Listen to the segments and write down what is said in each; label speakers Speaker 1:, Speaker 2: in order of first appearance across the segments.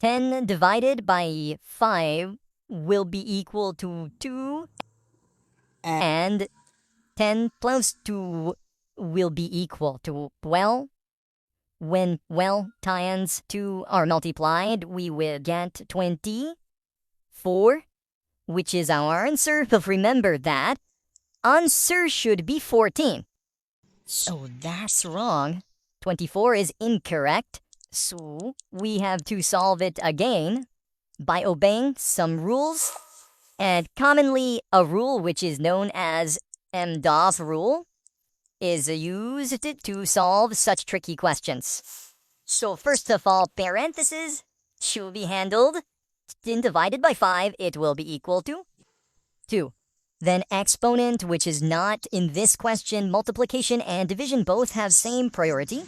Speaker 1: 10 divided by 5 will be equal to 2, and 10 plus 2 will be equal to, well, when times 2 are multiplied, we will get 24, which is our answer. But remember that answer should be 14. So that's wrong. 24 is incorrect. So we have to solve it again by obeying some rules. And commonly, a rule which is known as PEMDAS rule is used to solve such tricky questions. So first of all, parentheses should be handled. 10 divided by 5, it will be equal to 2. Then exponent, which is not in this question, multiplication and division both have same priority.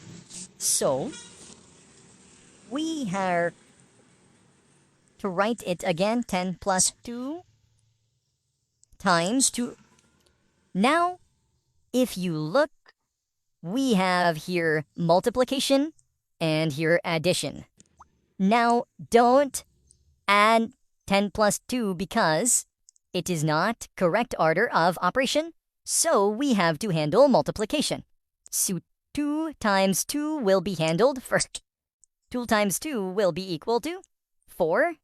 Speaker 1: So we have to write it again, 10 plus 2 times 2. Now, if you look, we have here multiplication and here addition. Now, don't add 10 plus 2 because it is not correct order of operation, so we have to handle multiplication. So 2 times 2 will be handled first. 2 times 2 will be equal to 4,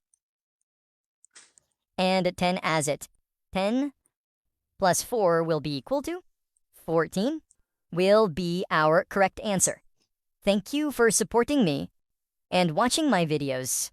Speaker 1: and 10 as it. 10 plus 4 will be equal to 14, will be our correct answer. Thank you for supporting me and watching my videos.